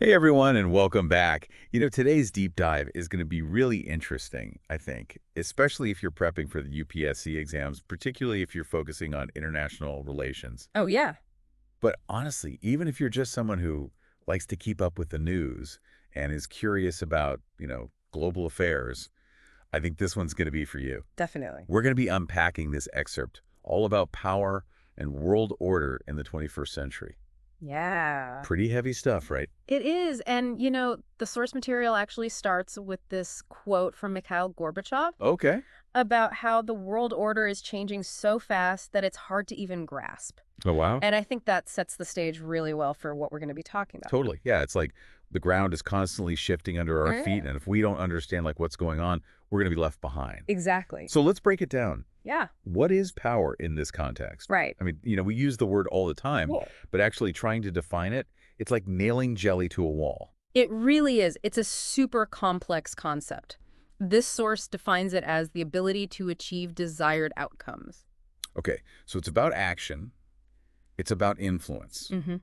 Hey everyone, and welcome back. Today's deep dive is going to be really interesting, I think, especially if you're prepping for the UPSC exams, particularly if you're focusing on international relations. Oh, yeah. But honestly, even if you're just someone who likes to keep up with the news and is curious about, global affairs, I think this one's going to be for you. Definitely. We're going to be unpacking this excerpt all about power and world order in the 21st century. Yeah. Pretty heavy stuff, right? It is. And, the source material actually starts with this quote from Mikhail Gorbachev Okay. about how the world order is changing so fast that it's hard to even grasp. Oh, wow. And I think that sets the stage really well for what we're going to be talking about. Totally. Yeah, it's like the ground is constantly shifting under our feet, and if we don't understand what's going on, we're going to be left behind. Exactly. So let's break it down. Yeah. What is power in this context? Right. I mean, we use the word all the time, Cool. but actually trying to define it, it's like nailing jelly to a wall. It really is. It's a super complex concept. This source defines it as the ability to achieve desired outcomes. Okay, so it's about action. It's about influence. Mm-hmm.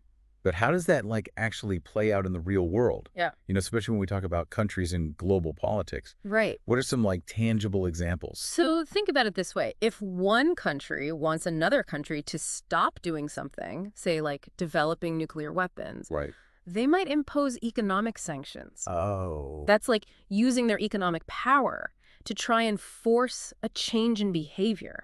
But how does that actually play out in the real world? Yeah. Especially when we talk about countries and global politics. Right. What are some tangible examples? So think about it this way. If one country wants another country to stop doing something, say like developing nuclear weapons, Right. they might impose economic sanctions. Oh. That's like using their economic power to try and force a change in behavior.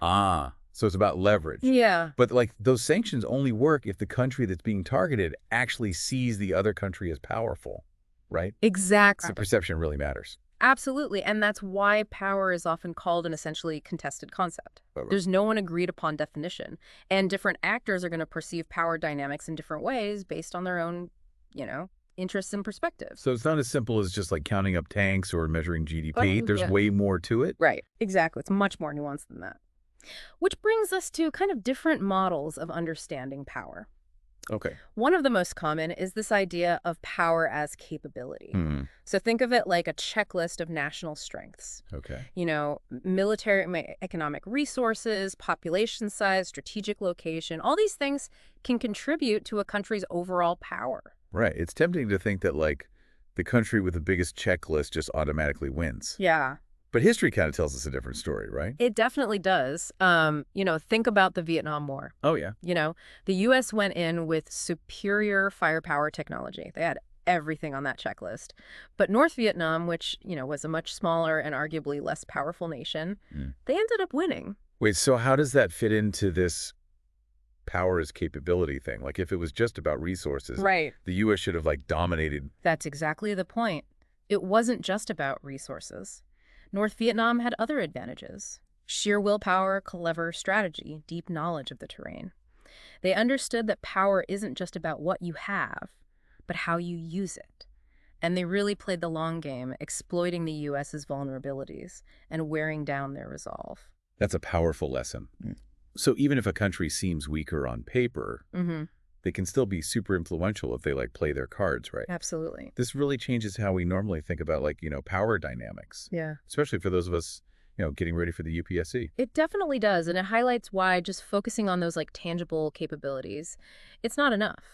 So it's about leverage. Yeah. But those sanctions only work if the country that's being targeted actually sees the other country as powerful, right? Exactly. So perception really matters. Absolutely. And that's why power is often called an essentially contested concept. Right. There's no one agreed upon definition. And different actors are going to perceive power dynamics in different ways based on their own, interests and perspectives. So it's not as simple as just counting up tanks or measuring GDP. There's Yeah. way more to it. Right. Exactly. It's much more nuanced than that. Which brings us to kind of different models of understanding power. Okay. One of the most common is this idea of power as capability. So think of it like a checklist of national strengths. Okay. Military, economic resources, population size, strategic location, all these things can contribute to a country's overall power. Right. It's tempting to think that the country with the biggest checklist just automatically wins. Yeah. But history kind of tells us a different story, right? It definitely does. Think about the Vietnam War. Oh, yeah. The U.S. went in with superior firepower technology. They had everything on that checklist. But North Vietnam, which, was a much smaller and arguably less powerful nation, they ended up winning. Wait, so how does that fit into this power as capability thing? If it was just about resources, Right. the U.S. should have dominated. That's exactly the point. It wasn't just about resources. North Vietnam had other advantages: sheer willpower, clever strategy, deep knowledge of the terrain. They understood that power isn't just about what you have, but how you use it. And they really played the long game, exploiting the U.S.'s vulnerabilities and wearing down their resolve. That's a powerful lesson. So even if a country seems weaker on paper, they can still be super influential if they play their cards right. Absolutely. This really changes how we normally think about power dynamics. Yeah. Especially for those of us, getting ready for the UPSC. It definitely does, and it highlights why just focusing on those tangible capabilities, it's not enough.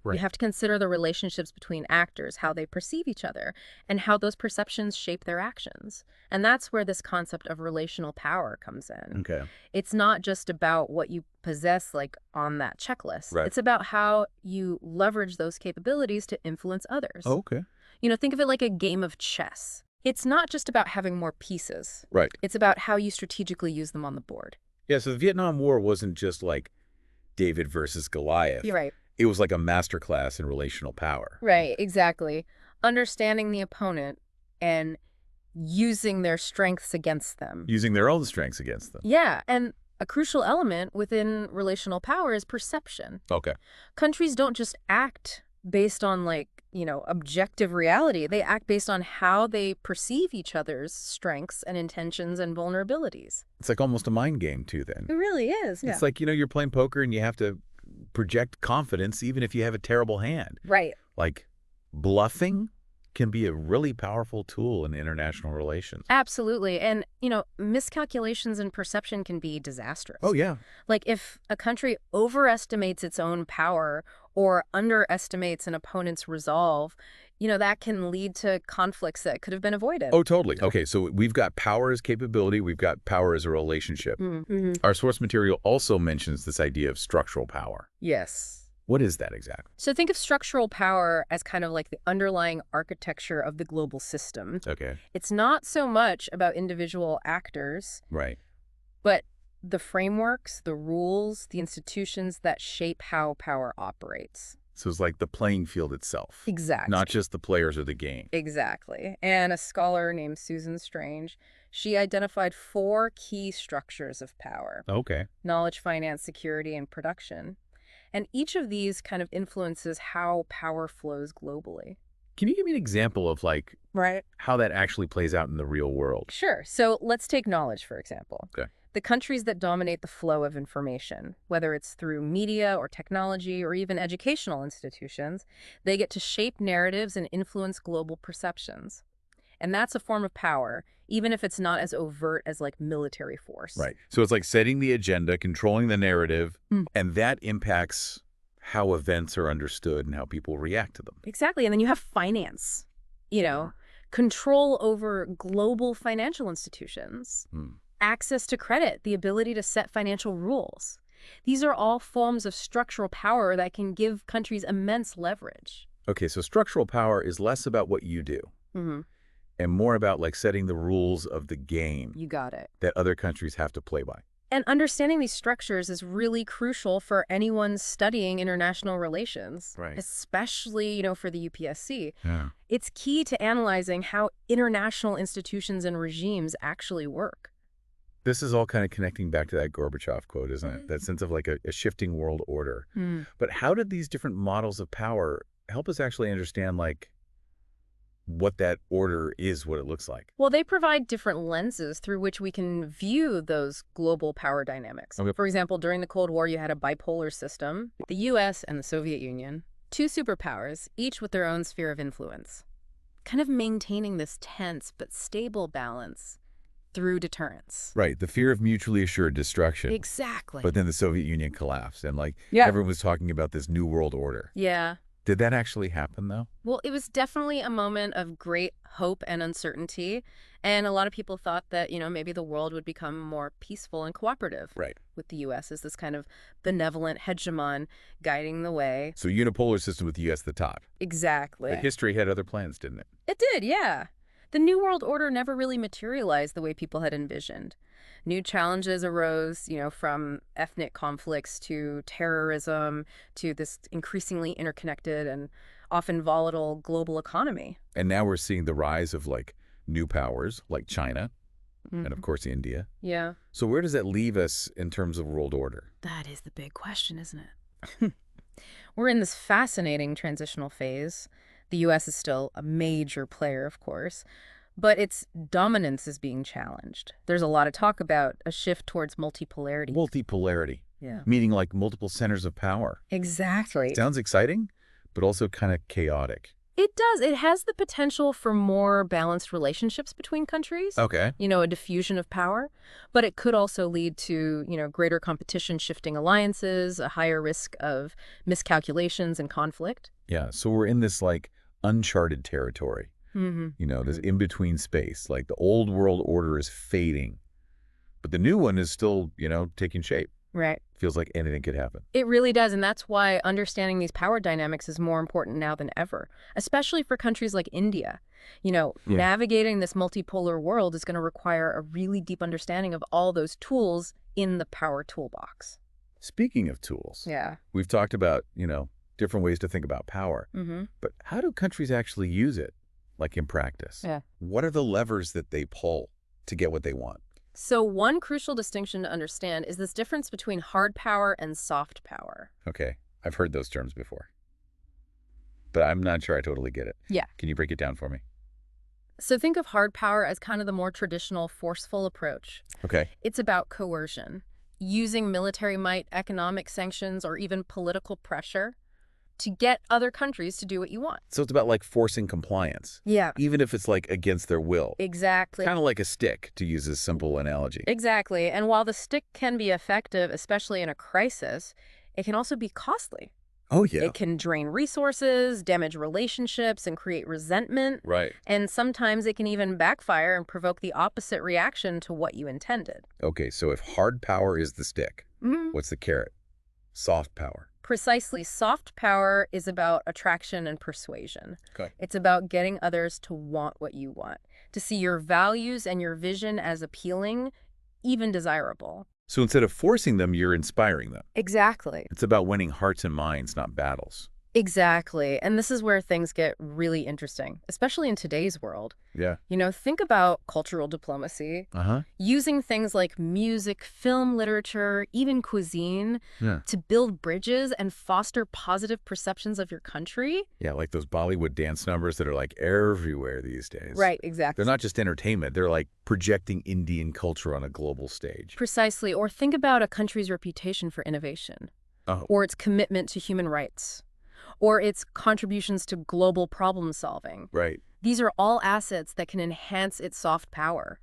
Right. You have to consider the relationships between actors, how they perceive each other, and how those perceptions shape their actions. And that's where this concept of relational power comes in. Okay. It's not just about what you possess on that checklist. Right. It's about how you leverage those capabilities to influence others. Oh, okay. Think of it like a game of chess. It's not just about having more pieces. Right. It's about how you strategically use them on the board. Yeah, so the Vietnam War wasn't just David versus Goliath. You're right. It was like a masterclass in relational power. Right, exactly. Understanding the opponent and using their strengths against them. Using their own strengths against them. Yeah, and a crucial element within relational power is perception. Okay. Countries don't just act based on objective reality. They act based on how they perceive each other's strengths and intentions and vulnerabilities. It's almost a mind game too then. It really is. Yeah. It's you're playing poker and you have to project confidence even if you have a terrible hand. Right. Bluffing can be a really powerful tool in international relations. Absolutely. And, miscalculations in perception can be disastrous. Oh, yeah. If a country overestimates its own power or underestimates an opponent's resolve, that can lead to conflicts that could have been avoided. Oh, totally. Okay, so we've got power as capability, we've got power as a relationship. Mm-hmm. Our source material also mentions this idea of structural power. Yes. What is that exactly? So think of structural power as kind of like the underlying architecture of the global system. Okay. It's not so much about individual actors, Right. but the frameworks, the rules, the institutions that shape how power operates. So it's like the playing field itself. Exactly. Not just the players or the game. Exactly. And a scholar named Susan Strange, she identified 4 key structures of power: Okay. knowledge, finance, security, and production. And each of these kind of influences how power flows globally. Can you give me an example of Right. how that actually plays out in the real world? Sure. So let's take knowledge, for example. Okay. The countries that dominate the flow of information, whether it's through media or technology or even educational institutions, they get to shape narratives and influence global perceptions. And that's a form of power, even if it's not as overt as military force. Right. So it's like setting the agenda, controlling the narrative, Mm. and that impacts how events are understood and how people react to them. Exactly. And then you have finance, control over global financial institutions, access to credit, the ability to set financial rules. These are all forms of structural power that can give countries immense leverage. Okay, so structural power is less about what you do Mm-hmm. and more about setting the rules of the game You got it. that other countries have to play by. And understanding these structures is really crucial for anyone studying international relations, Right. especially, for the UPSC. Yeah. It's key to analyzing how international institutions and regimes actually work. This is all kind of connecting back to that Gorbachev quote, isn't it? That sense of a shifting world order. But how did these different models of power help us actually understand what that order is, what it looks like? Well, they provide different lenses through which we can view those global power dynamics. Okay. For example, during the Cold War, you had a bipolar system, the U.S. and the Soviet Union, 2 superpowers, each with their own sphere of influence, kind of maintaining this tense but stable balance through deterrence. Right, the fear of mutually assured destruction. Exactly. But then the Soviet Union collapsed, and Yeah. everyone was talking about this new world order. Yeah. Did that actually happen, though? Well, it was definitely a moment of great hope and uncertainty. And a lot of people thought that, maybe the world would become more peaceful and cooperative. Right. With the U.S. as this kind of benevolent hegemon guiding the way. So unipolar system with the U.S. at the top. Exactly. But history had other plans, didn't it? It did, yeah. The New World Order never really materialized the way people had envisioned. New challenges arose, from ethnic conflicts to terrorism to this increasingly interconnected and often volatile global economy. And now we're seeing the rise of new powers like China and of course India. Yeah. So where does that leave us in terms of world order? That is the big question, isn't it? We're in this fascinating transitional phase. The U.S. is still a major player, of course, but its dominance is being challenged. There's a lot of talk about a shift towards multipolarity. Multipolarity. Yeah. Meaning multiple centers of power. Exactly. Sounds exciting, but also kind of chaotic. It does. It has the potential for more balanced relationships between countries. Okay. A diffusion of power. But it could also lead to, greater competition, shifting alliances, a higher risk of miscalculations and conflict. Yeah, so we're in this uncharted territory. This in-between space. The old world order is fading, but the new one is still, taking shape. Right. Feels like anything could happen. It really does, and that's why understanding these power dynamics is more important now than ever, especially for countries like India. Navigating this multipolar world is going to require a really deep understanding of all those tools in the power toolbox. Speaking of tools, Yeah. we've talked about, different ways to think about power. But how do countries actually use it, in practice? Yeah. What are the levers that they pull to get what they want? So one crucial distinction to understand is this difference between hard power and soft power. Okay, I've heard those terms before, but I'm not sure I totally get it. Yeah. Can you break it down for me? So think of hard power as kind of the more traditional, forceful approach. Okay. It's about coercion, using military might, economic sanctions, or even political pressure to get other countries to do what you want. So it's about forcing compliance. Yeah. Even if it's against their will. Exactly. Kind of like a stick, to use a simple analogy. Exactly. And while the stick can be effective, especially in a crisis, it can also be costly. Oh, yeah. It can drain resources, damage relationships, and create resentment. Right. And sometimes it can even backfire and provoke the opposite reaction to what you intended. Okay, so if hard power is the stick, what's the carrot? Soft power. Precisely, soft power is about attraction and persuasion. Okay. It's about getting others to want what you want, to see your values and your vision as appealing, even desirable. So instead of forcing them, you're inspiring them. Exactly. It's about winning hearts and minds, not battles. Exactly. And this is where things get really interesting, especially in today's world. Yeah. Think about cultural diplomacy, using things like music, film, literature, even cuisine to build bridges and foster positive perceptions of your country. Yeah, like those Bollywood dance numbers that are like everywhere these days. Right, exactly. They're not just entertainment. They're like projecting Indian culture on a global stage. Precisely. Or think about a country's reputation for innovation, or its commitment to human rights, or its contributions to global problem solving. Right. These are all assets that can enhance its soft power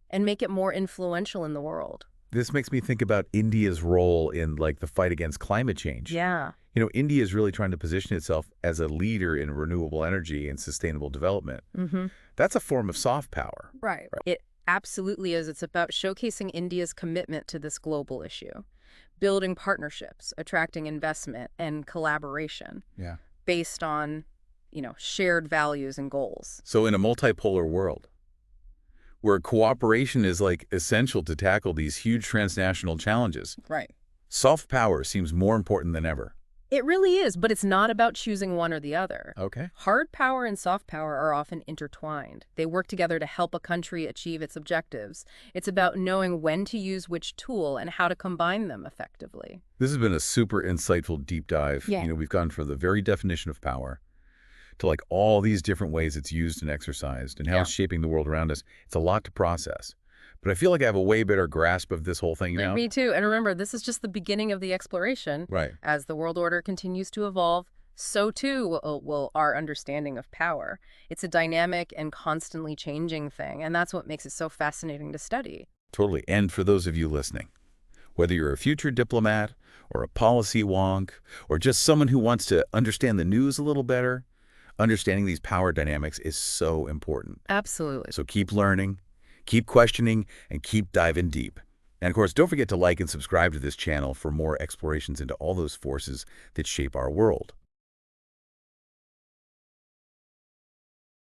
and make it more influential in the world. This makes me think about India's role in like the fight against climate change. Yeah. India is really trying to position itself as a leader in renewable energy and sustainable development. That's a form of soft power. Right. It absolutely is. It's about showcasing India's commitment to this global issue, building partnerships, attracting investment and collaboration based on, shared values and goals. So in a multipolar world, where cooperation is like essential to tackle these huge transnational challenges, right, soft power seems more important than ever. It really is, but it's not about choosing one or the other. Okay. Hard power and soft power are often intertwined. They work together to help a country achieve its objectives. It's about knowing when to use which tool and how to combine them effectively. This has been a super insightful deep dive. Yeah. We've gone from the very definition of power to like all these different ways it's used and exercised and how it's shaping the world around us. It's a lot to process. But I feel like I have a way better grasp of this whole thing now. Me too. And remember, this is just the beginning of the exploration. Right. As the world order continues to evolve, so too will our understanding of power. It's a dynamic and constantly changing thing, and that's what makes it so fascinating to study. Totally. And for those of you listening, whether you're a future diplomat or a policy wonk or just someone who wants to understand the news a little better, understanding these power dynamics is so important. Absolutely. So keep learning, keep questioning, and keep diving deep. And of course, don't forget to like and subscribe to this channel for more explorations into all those forces that shape our world.